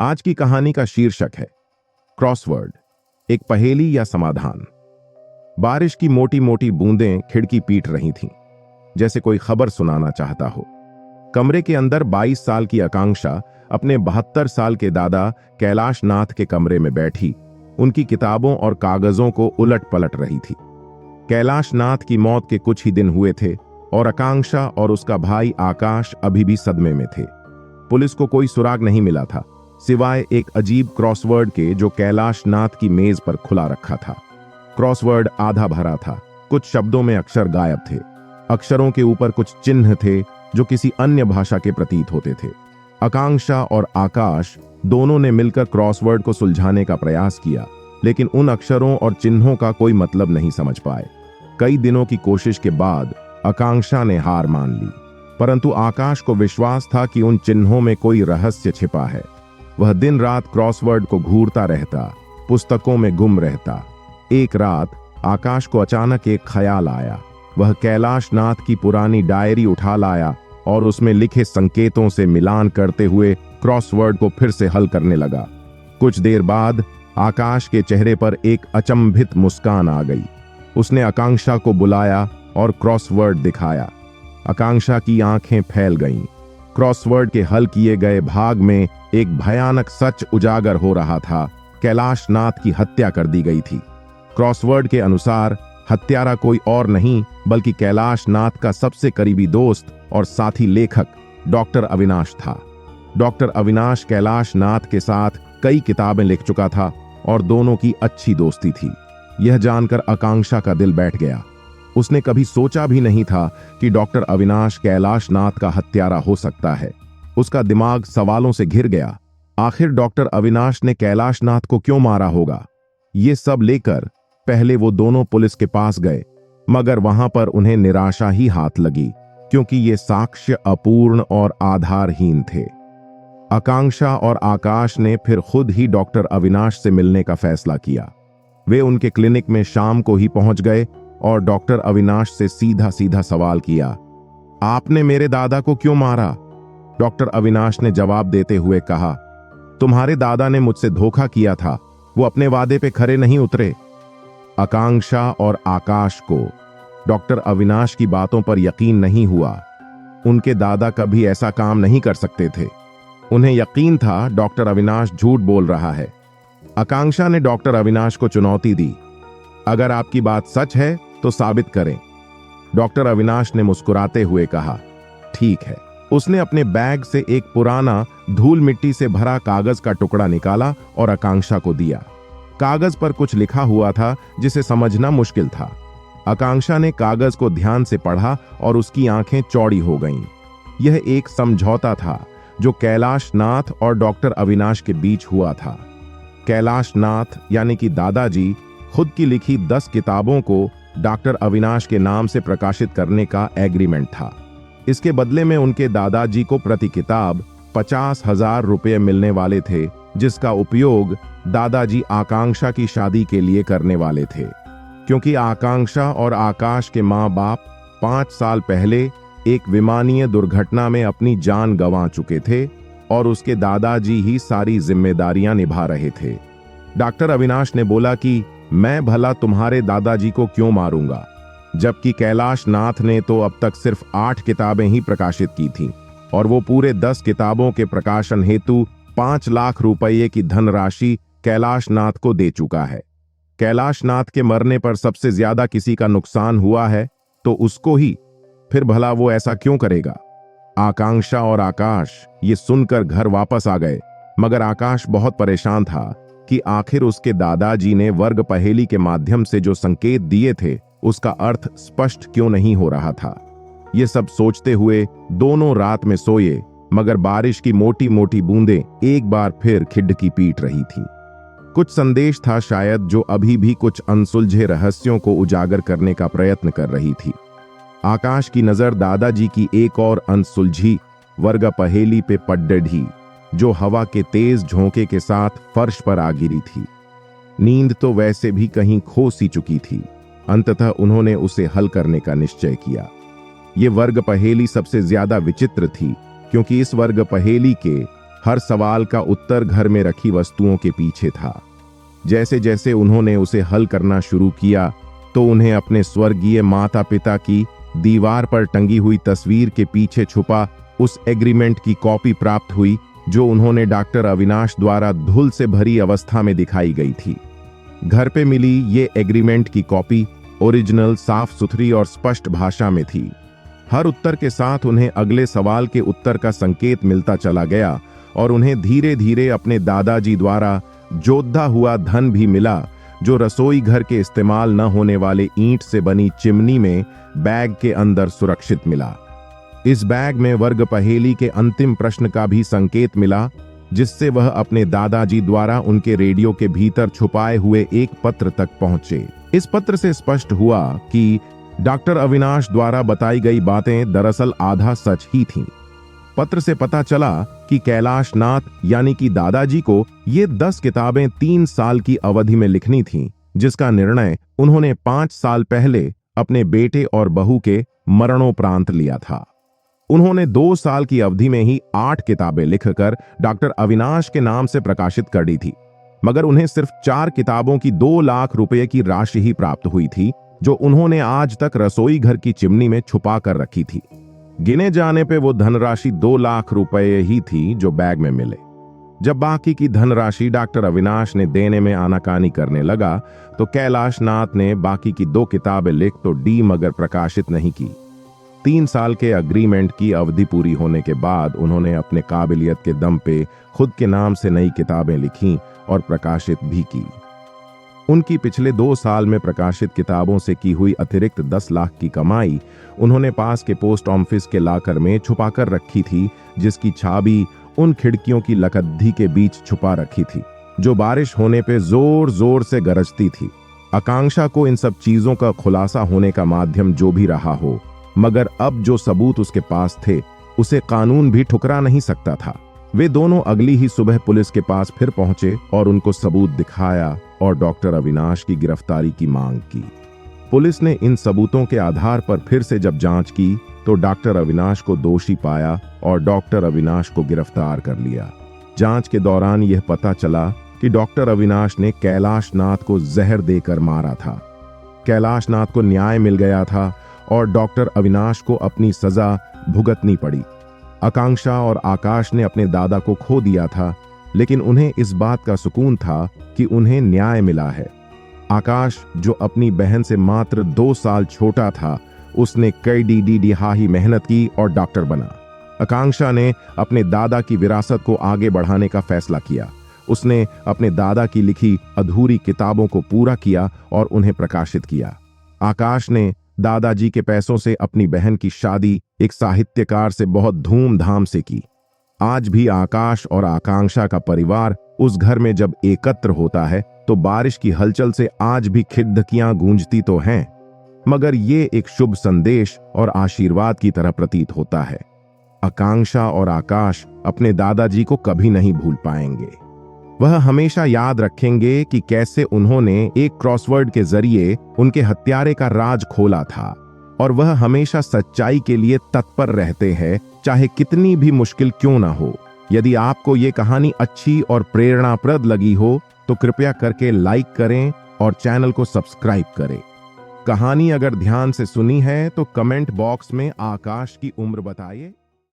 आज की कहानी का शीर्षक है क्रॉसवर्ड, एक पहेली या समाधान। बारिश की मोटी मोटी बूंदें खिड़की पीट रही थीं, जैसे कोई खबर सुनाना चाहता हो। कमरे के अंदर 22 साल की आकांक्षा अपने 72 साल के दादा कैलाश नाथ के कमरे में बैठी उनकी किताबों और कागजों को उलट पलट रही थी। कैलाश नाथ की मौत के कुछ ही दिन हुए थे और आकांक्षा और उसका भाई आकाश अभी भी सदमे में थे। पुलिस को कोई सुराग नहीं मिला था, सिवाय एक अजीब क्रॉसवर्ड के जो कैलाश नाथ की मेज पर खुला रखा था। क्रॉसवर्ड आधा भरा था, कुछ शब्दों में अक्षर गायब थे। अक्षरों के ऊपर कुछ चिन्ह थे जो किसी अन्य भाषा के प्रतीत होते थे। आकांक्षा और आकाश दोनों ने मिलकर क्रॉसवर्ड को सुलझाने का प्रयास किया, लेकिन उन अक्षरों और चिन्हों का कोई मतलब नहीं समझ पाए। कई दिनों की कोशिश के बाद आकांक्षा ने हार मान ली, परंतु आकाश को विश्वास था कि उन चिन्हों में कोई रहस्य छिपा है। वह दिन रात क्रॉसवर्ड को घूरता रहता, पुस्तकों में गुम रहता। एक रात आकाश को अचानक एक ख्याल आया। वह कैलाश नाथ की पुरानी डायरी उठा लाया और उसमें लिखे संकेतों से मिलान करते हुए क्रॉसवर्ड को फिर से हल करने लगा। कुछ देर बाद आकाश के चेहरे पर एक अचंभित मुस्कान आ गई। उसने आकांक्षा को बुलाया और क्रॉसवर्ड दिखाया। आकांक्षा की आंखें फैल गईं। क्रॉसवर्ड के हल किए गए भाग में एक भयानक सच उजागर हो रहा था। कैलाश नाथ की हत्या कर दी गई थी। क्रॉसवर्ड के अनुसार हत्यारा कोई और नहीं बल्कि कैलाश नाथ का सबसे करीबी दोस्त और साथी लेखक डॉक्टर अविनाश था। डॉक्टर अविनाश कैलाश नाथ के साथ कई किताबें लिख चुका था और दोनों की अच्छी दोस्ती थी। यह जानकर आकांक्षा का दिल बैठ गया। उसने कभी सोचा भी नहीं था कि डॉक्टर अविनाश कैलाश नाथ का हत्यारा हो सकता है। उसका दिमाग सवालों से घिर गया। आखिर डॉक्टर अविनाश ने कैलाश नाथ को क्यों मारा होगा? ये सब लेकर पहले वो दोनों पुलिस के पास गए, मगर वहां पर उन्हें निराशा ही हाथ लगी, क्योंकि ये साक्ष्य अपूर्ण और आधारहीन थे। आकांक्षा और आकाश ने फिर खुद ही डॉक्टर अविनाश से मिलने का फैसला किया। वे उनके क्लिनिक में शाम को ही पहुंच गए और डॉक्टर अविनाश से सीधा सीधा सवाल किया, आपने मेरे दादा को क्यों मारा? डॉक्टर अविनाश ने जवाब देते हुए कहा, तुम्हारे दादा ने मुझसे धोखा किया था, वो अपने वादे पे खरे नहीं उतरे। आकांक्षा और आकाश को डॉक्टर अविनाश की बातों पर यकीन नहीं हुआ। उनके दादा कभी ऐसा काम नहीं कर सकते थे। उन्हें यकीन था डॉक्टर अविनाश झूठ बोल रहा है। आकांक्षा ने डॉक्टर अविनाश को चुनौती दी, अगर आपकी बात सच है तो साबित करें। डॉक्टर अविनाश ने मुस्कुराते हुए कहा, ठीक है। उसने अपने बैग से एक पुराना धूल मिट्टी से भरा कागज का टुकड़ा निकाला और आकांक्षा को दिया। कागज पर कुछ लिखा हुआ था जिसे समझना मुश्किल था। आकांक्षा ने कागज को ध्यान से पढ़ा और उसकी आंखें चौड़ी हो गईं। यह एक समझौता था जो कैलाश नाथ और डॉक्टर अविनाश के बीच हुआ था। कैलाश नाथ यानी कि दादाजी खुद की लिखी 10 किताबों को डॉक्टर अविनाश के नाम से प्रकाशित करने का एग्रीमेंट था। इसके बदले में उनके दादाजी को प्रति किताब 50,000 रुपये मिलने वाले थे, जिसका उपयोग दादाजी आकांक्षा की शादी के लिए करने वाले थे। क्योंकि आकांक्षा और आकाश के माँ बाप 5 साल पहले एक विमानीय दुर्घटना में अपनी जान गंवा चुके थे और उसके दादाजी ही सारी जिम्मेदारियां निभा रहे थे। डॉक्टर अविनाश ने बोला कि मैं भला तुम्हारे दादाजी को क्यों मारूंगा, जबकि कैलाश नाथ ने तो अब तक सिर्फ 8 किताबें ही प्रकाशित की थीं और वो पूरे 10 किताबों के प्रकाशन हेतु 5 लाख रुपये की धनराशि कैलाश नाथ को दे चुका है। कैलाश नाथ के मरने पर सबसे ज्यादा किसी का नुकसान हुआ है तो उसको ही, फिर भला वो ऐसा क्यों करेगा? आकांक्षा और आकाश ये सुनकर घर वापस आ गए, मगर आकाश बहुत परेशान था कि आखिर उसके दादाजी ने वर्ग पहेली के माध्यम से जो संकेत दिए थे उसका अर्थ स्पष्ट क्यों नहीं हो रहा था। ये सब सोचते हुए दोनों रात में सोए, मगर बारिश की मोटी मोटी बूंदें एक बार फिर खिड़की पीट रही थी। कुछ संदेश था शायद जो अभी भी कुछ अनसुलझे रहस्यों को उजागर करने का प्रयत्न कर रही थी। आकाश की नजर दादाजी की एक और अनसुलझी वर्ग पहेली पे पड़ ढी, जो हवा के तेज झोंके के साथ फर्श पर आ गिरी थी। नींद तो वैसे भी कहीं खो सी चुकी थी। अंततः उन्होंने उसे हल करने का निश्चय किया। ये वर्ग पहेली सबसे ज्यादा विचित्र थी, क्योंकि इस वर्ग पहेली के हर सवाल का उत्तर घर में रखी वस्तुओं के पीछे था। जैसे जैसे उन्होंने उसे हल करना शुरू किया तो उन्हें अपने स्वर्गीय माता पिता की दीवार पर टंगी हुई तस्वीर के पीछे छुपा उस एग्रीमेंट की कॉपी प्राप्त हुई जो उन्होंने डॉक्टर अविनाश द्वारा धूल से भरी अवस्था में दिखाई गई थी। घर पे मिली ये एग्रीमेंट की कॉपी ओरिजिनल, साफ सुथरी और स्पष्ट भाषा में थी। हर उत्तर के साथ उन्हें अगले सवाल के उत्तर का संकेत मिलता चला गया और उन्हें धीरे धीरे अपने दादाजी द्वारा जोधा हुआ धन भी मिला, जो रसोई घर के इस्तेमाल न होने वाले ईंट से बनी चिमनी में बैग के अंदर सुरक्षित मिला। इस बैग में वर्ग पहेली के अंतिम प्रश्न का भी संकेत मिला, जिससे वह अपने दादाजी द्वारा उनके रेडियो के भीतर छुपाए हुए एक पत्र तक पहुंचे। इस पत्र से स्पष्ट हुआ कि डॉक्टर अविनाश द्वारा बताई गई बातें दरअसल आधा सच ही थीं। पत्र से पता चला कि कैलाश नाथ यानी कि दादाजी को ये 10 किताबें 3 साल की अवधि में लिखनी थीं, जिसका निर्णय उन्होंने 5 साल पहले अपने बेटे और बहू के मरणोपरांत लिया था। उन्होंने 2 साल की अवधि में ही 8 किताबें लिखकर डॉक्टर अविनाश के नाम से प्रकाशित कर दी थी, मगर उन्हें सिर्फ 4 किताबों की 2 लाख रुपए की राशि ही प्राप्त हुई थी, जो उन्होंने आज तक रसोई घर की चिमनी में छुपा कर रखी थी। गिने जाने पे वो धनराशि 2 लाख रुपए ही थी जो बैग में मिले। जब बाकी की धनराशि डॉक्टर अविनाश ने देने में आनाकानी करने लगा तो कैलाश नाथ ने बाकी की 2 किताबें लिख तो डी मगर प्रकाशित नहीं की। 3 साल के अग्रीमेंट की अवधि पूरी होने के बाद उन्होंने अपने काबिलियत के दम पे खुद के नाम से नई किताबें लिखीं और प्रकाशित भी की। उनकी पिछले 2 साल में प्रकाशित किताबों से की हुई अतिरिक्त 10 लाख की कमाई उन्होंने पास के पोस्ट ऑफिस के लाकर में छुपाकर रखी थी, जिसकी चाबी उन खिड़कियों की लकद्दी के बीच छुपा रखी थी जो बारिश होने पे जोर जोर से गरजती थी। आकांक्षा को इन सब चीजों का खुलासा होने का माध्यम जो भी रहा हो, मगर अब जो सबूत उसके पास थे उसे कानून भी ठुकरा नहीं सकता था। वे दोनों अगली ही सुबह पुलिस के पास फिर पहुंचे और उनको सबूत दिखाया और डॉक्टर अविनाश की गिरफ्तारी की मांग की। पुलिस ने इन सबूतों के आधार पर फिर से जब जांच की तो डॉक्टर अविनाश को दोषी पाया और डॉक्टर अविनाश को गिरफ्तार कर लिया। जांच के दौरान यह पता चला कि डॉक्टर अविनाश ने कैलाश नाथ को जहर देकर मारा था। कैलाश नाथ को न्याय मिल गया था और डॉक्टर अविनाश को अपनी सजा भुगतनी पड़ी। आकांक्षा और आकाश ने अपने दादा को खो दिया था, लेकिन उन्हें इस बात का सुकून था कि उन्हें न्याय मिला है। आकाश, जो अपनी बहन से मात्र 2 साल छोटा था, उसने कई दिहाही मेहनत की और डॉक्टर बना। आकांक्षा ने अपने दादा की विरासत को आगे बढ़ाने का फैसला किया। उसने अपने दादा की लिखी अधूरी किताबों को पूरा किया और उन्हें प्रकाशित किया। आकाश ने दादाजी के पैसों से अपनी बहन की शादी एक साहित्यकार से बहुत धूमधाम से की। आज भी आकाश और आकांक्षा का परिवार उस घर में जब एकत्र होता है तो बारिश की हलचल से आज भी खिड़कियां गूंजती तो हैं, मगर ये एक शुभ संदेश और आशीर्वाद की तरह प्रतीत होता है। आकांक्षा और आकाश अपने दादाजी को कभी नहीं भूल पाएंगे। वह हमेशा याद रखेंगे कि कैसे उन्होंने एक क्रॉसवर्ड के जरिए उनके हत्यारे का राज खोला था, और वह हमेशा सच्चाई के लिए तत्पर रहते हैं, चाहे कितनी भी मुश्किल क्यों ना हो। यदि आपको ये कहानी अच्छी और प्रेरणाप्रद लगी हो तो कृपया करके लाइक करें और चैनल को सब्सक्राइब करें। कहानी अगर ध्यान से सुनी है तो कमेंट बॉक्स में आकाश की उम्र बताइए।